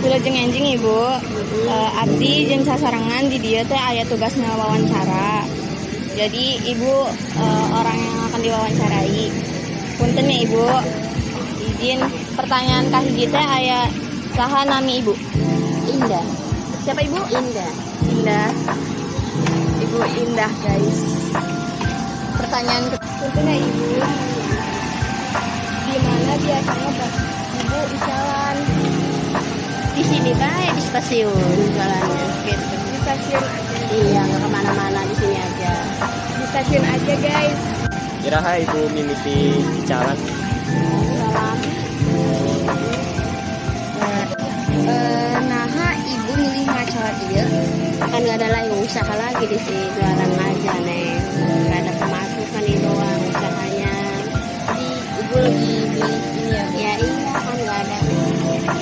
Wilujeng enjing ibu, abdi jeung sasarengan di dia teh aya tugasna wawancara. Jadi ibu orang yang akan diwawancarai. Punten ya ibu, izin pertanyaan kahiji teh aya saha nami ibu? Indah. Siapa ibu? Indah. Indah. Ibu Indah guys. Pertanyaan punten ya ibu. Di mana biasanya ibu jalan? Di sini baik di stasiun jualannya. Gitu. Di stasiun aja. Iya, nggak kemana-mana, di sini aja. Di stasiun aja guys. Kiraha ibu mimiti jalan. Salam. Nah, ibu milih macoa dia. Kan nggak ada lagi usaha lagi di sini, jualan aja neng. Nggak ada pemasukan ini doang usahanya. Jadi ibu lagi milih ini ya. Ya iya kan nggak ada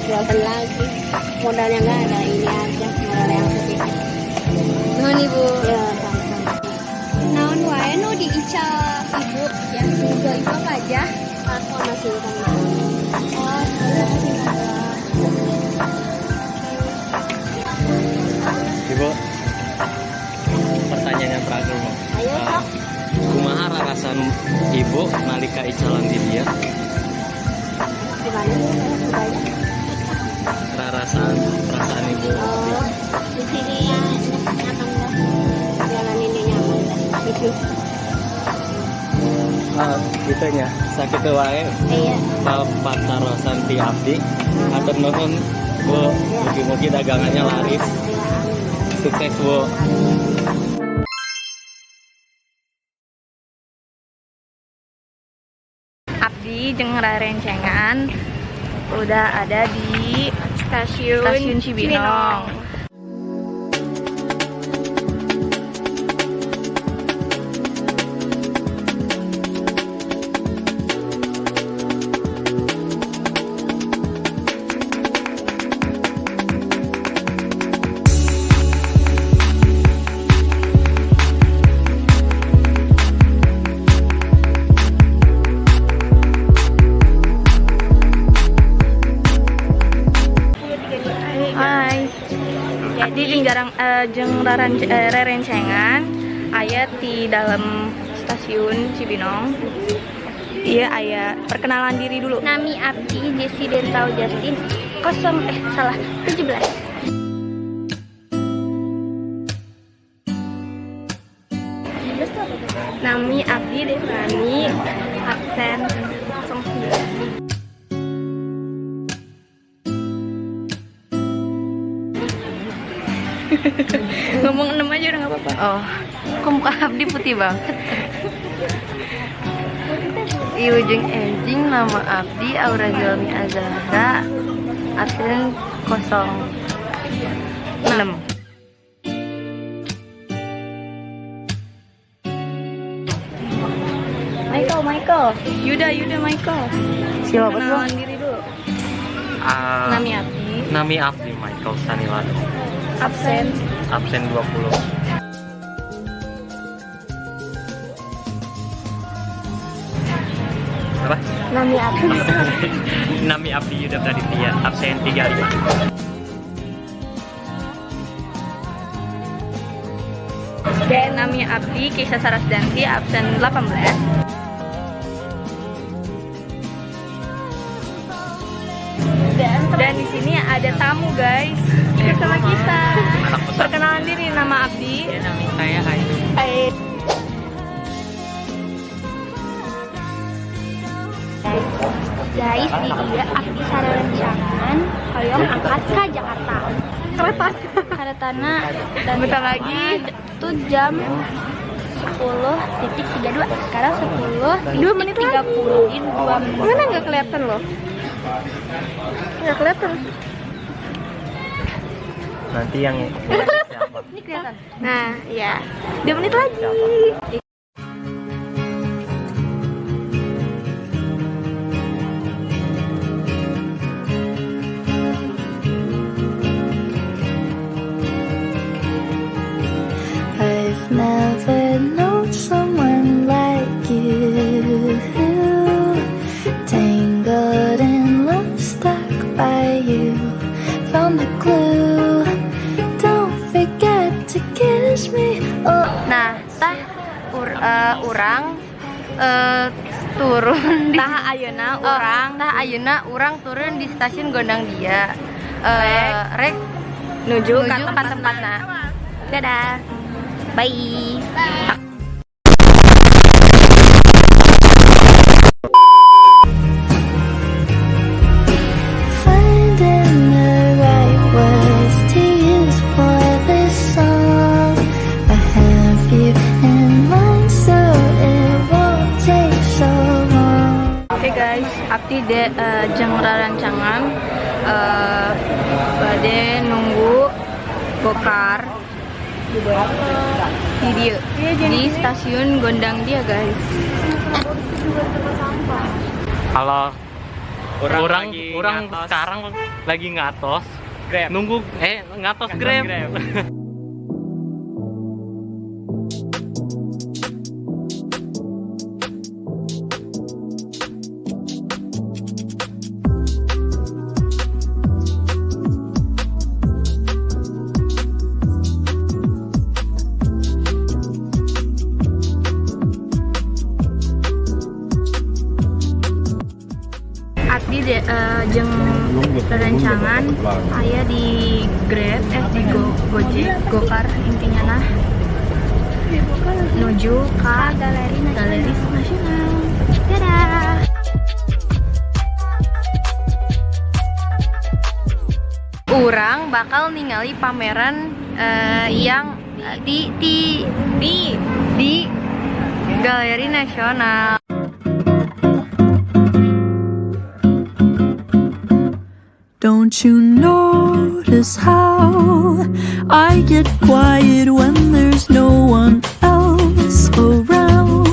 jualan lagi. Modalnya nggak ada, ini aja modal yang sedikit. Nuhun ibu. Ya sama-sama. Naon wae nu diical ibu yang juga ibu apa aja? Aku masih kenal. Oh, saya masih Ibu, pertanyaan yang terakhir Bu. Ayo Kak. Kumaha rarasan ibu nalika icalan di dia? Gimana nih? Banyak. Perasaan ibu. Oh, di sini ya nyaman dah. Jalan ini nyaman dah. Gitu nya, sakit wae. Iya. Pacarosan ti abdi. Atur nuhun Bu, mugi-mugi dagangannya laris. Sukses Bu. Abdi jeung rarencengan udah ada di stasiun Cibinong. Hai. Jadi jeung rerencengan aya di dalam stasiun Cibinong. Iya aya perkenalan diri dulu. Nami Abdi Jesse Dentau Justin 17. Nami Abdi Devani absen 09. Ngomong 6 aja udah gak apa-apa. Oh, kok muka Abdi putih banget. Iujeng enjing nama Abdi Aura Zalmi Azahra absen 06. Michael. Yuda Michael. Siapa Kenalan diri dulu. Nami Abdi Nami Abdi Michael Sanilano. absen 20. Apa? Nami Abdi. Nami Abdi Yuda Praditya, absen 35. Dan Nami Abdi Kisah Sarasdanti absen 18. Dan di sini ada tamu guys, ikut sama kita. Perkenalan diri, nama Abdi. Nama saya Ayu. Hai. Guys, di dia Abdi sarerencangan hoyong angkat ke Jakarta. Karetana dan Bentar lagi itu jam 10.32. Sekarang 2 menit lagi. 10.32 menit. Mana nggak kelihatan loh? Nggak kelihatan. Nanti yang siapa? Ini kelihatan. Nah, ya 2 menit lagi. I've never known someone like you, tangled in love, stuck by you. orang turun di tah ayeuna urang turun di stasiun Gondang Dia. Rek nuju ke tempatna. Dadah. Bye. Finding the right words to use for this song. I have you in mind, so it won't take so long. Oke guys, abdi jeung rarancangan bade nunggu gokar di dia di stasiun Gondang Dia guys. Kalau orang ngatos. sekarang lagi ngatos Grab. nunggu ngatos Grab. Abdi jeung rerencangan aya di Grab di Gojek Gokar intinya nah nuju ke Galeri Nasional. Dadah. Urang bakal ningali pameran yang di Galeri Nasional. Don't you notice how I get quiet when there's no one else around?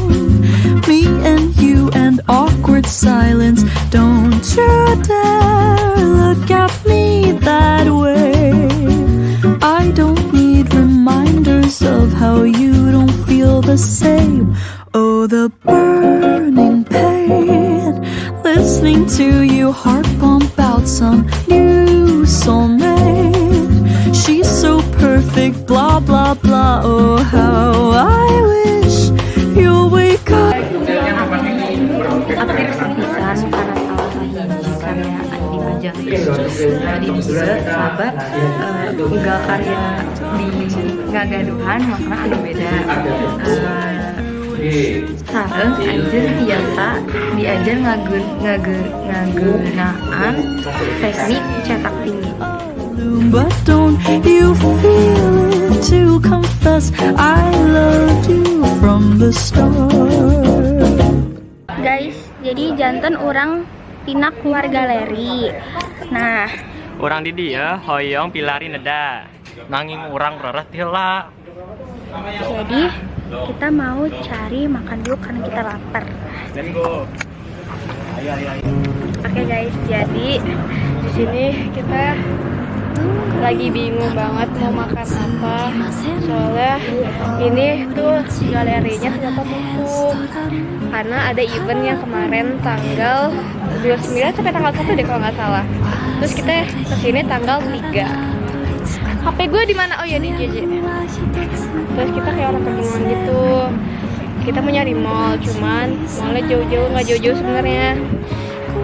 Me and you and awkward silence. Don't you dare look at me that way. I don't need reminders of how you don't feel the same. Oh, the burning pain, listening to you heart pump out some new soulmate. She's so perfect, blah blah blah. Oh, how I wish you'll wake up. Aktif sepisan karena salah hiji karya Andi Majalengka. Jadi dia sahabat unggal karya di ngagaduhan makna anu beda. Sareng anjeun tiasa diajar ngageunaan teknik cetak tinggi. But don't you feel it to confess I loved you from the start. Guys, jadi janten orang tina keluar galeri. Nah, Orang di dia hoyong pilari neda nanging orang rarah tila. jadi kita mau cari makan dulu karena kita lapar. Let's go. Oke guys, jadi di sini kita lagi bingung banget mau makan apa. Soalnya ini tuh galerinya ternyata tutup karena ada event yang kemarin tanggal 29 sampai tanggal 1 deh kalau nggak salah. Terus kita kesini tanggal 3. HP gue di mana? Oh ya di JJ. Terus kita kayak orang kebingungan gitu. Kita mau nyari mall, cuman mallnya jauh-jauh, nggak jauh-jauh sebenarnya.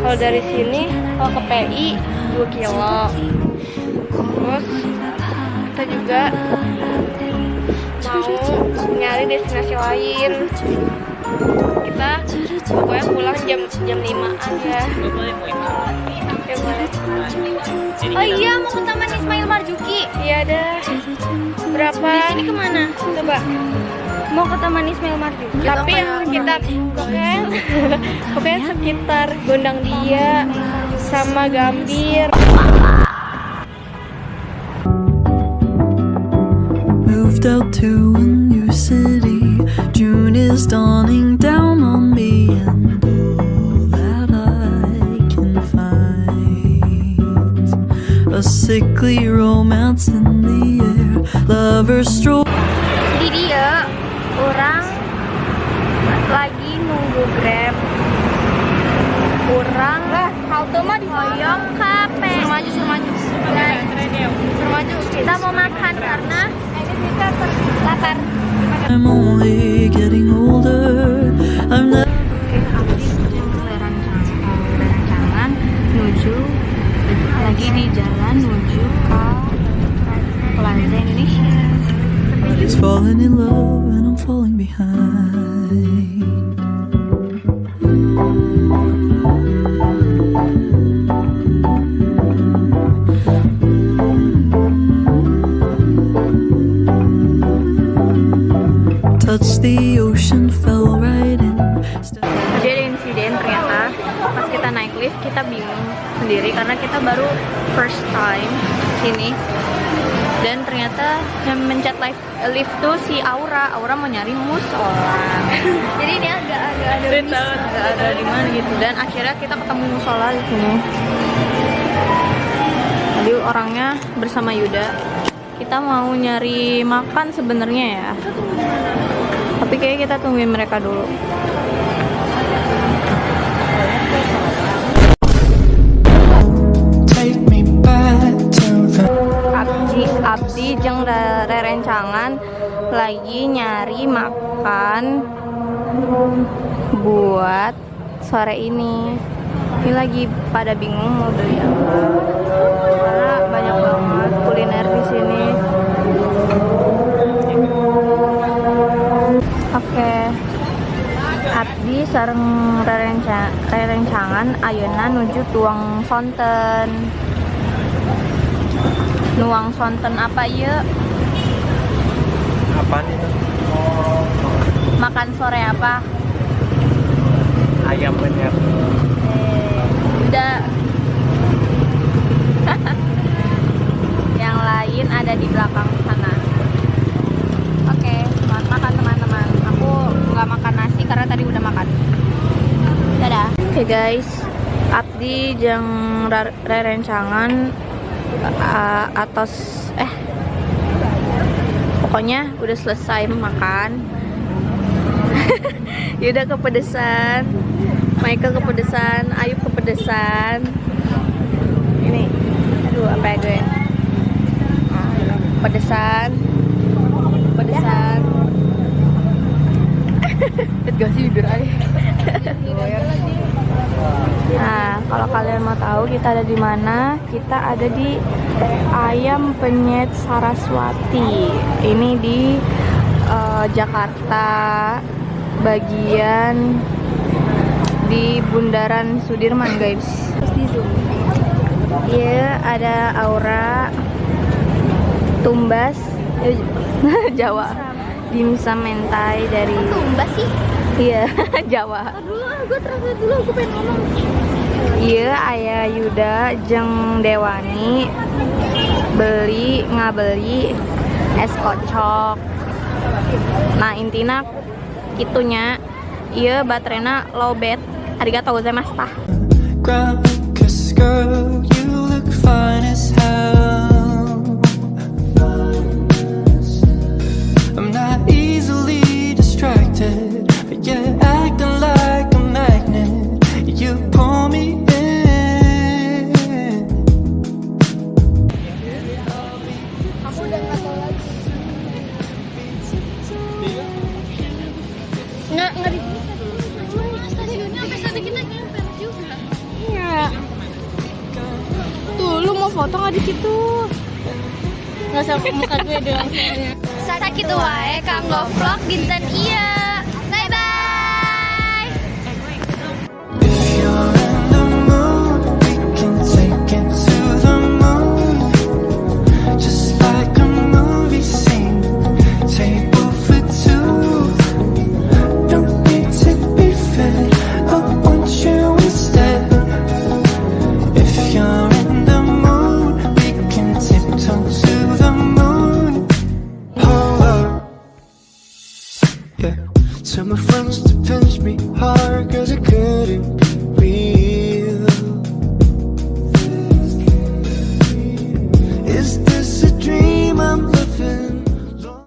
Kalau dari sini, kalau ke PI 2 kilo. Terus kita juga mau nyari destinasi lain. Kita pokoknya pulang jam 5-an ya. Oke, boleh. Oh iya, mau ke Taman Ismail Marzuki. Iya dah. Berapa? Di sini kemana? Coba. Mau ke Taman Ismail Marzuki. Tapi yang kita pokoknya sekitar Gondang Dia sama Gambir. Moved out to a new city. June is dawning down on me, and all that I can find a sickly romance in the air. Lovers stroll. Di dia orang lagi nunggu Grab. Orang halte mah di Hoyong Cafe. Suruh maju. Kita mau makan karena kita lapar. I'm only getting older. falling in love and I'm falling behind. Touched the ocean, fell right in. Jadi ada insiden ternyata pas kita naik lift kita bingung sendiri karena kita baru first time sini, dan ternyata yang mencet lift tuh si Aura mau nyari musola. Jadi ini agak ada di mana gitu, dan akhirnya kita ketemu musola di sini. Jadi orangnya bersama Yuda. Kita mau nyari makan sebenarnya ya, tapi kayaknya kita tungguin mereka dulu. Abdi jeung rerencangan lagi nyari makan buat sore ini. Ini lagi pada bingung mau beli apa karena banyak banget kuliner di sini. Oke. Abdi sareng rerencangan ayeuna nuju tuang sonten. Nuang sonten apa ya? Apaan itu? Makan sore apa? Ayam banyak. Udah. Yang lain ada di belakang sana. Oke, selamat makan teman-teman. Aku nggak makan nasi karena tadi udah makan. Dadah. Oke guys, Abdi jeung rerencangan pokoknya udah selesai makan. Yuda kepedesan, Michael kepedesan, Ayub kepedesan. Ini, aduh apa ya gue? Pedesan. Gak sih bibir aja. Nah, kalau kalian mau tahu kita ada di mana, kita ada di Ayam Penyet Saraswati. Ini di Jakarta, bagian di Bundaran Sudirman, guys. Iya, ada Aura, Tumbas, Jawa, dimsum mentai dari Tumbas sih. Iya, Jawa. Gue translate dulu, gue pengen ngomong. Iya, Ayah Yuda jeung Dewani ngabeli es kocok. Nah, intina kitunya iya baterena lowbat. Arigatou gozaimasu. Cause girl, you look fine as hell. I'm not easily distracted, but you're acting like a magnet. You pull me in. Aku udah nggak tahu lagi. Nggak di stadionnya sampai sana kita nyamper juga. Iya. Tuh, lu mau foto nggak di situ? Nggak sampai muka gue doang semuanya. Sakit wae kanggo vlog dinten iya. Bye bye. If you're in the mood, we can take it to the moon. Just like a movie scene, table for two. Don't need to be fed, I want you instead. If you're in the mood, we can tiptoe to the moon. Hold up, yeah. Tell my friends to pinch me hard, cause it couldn't be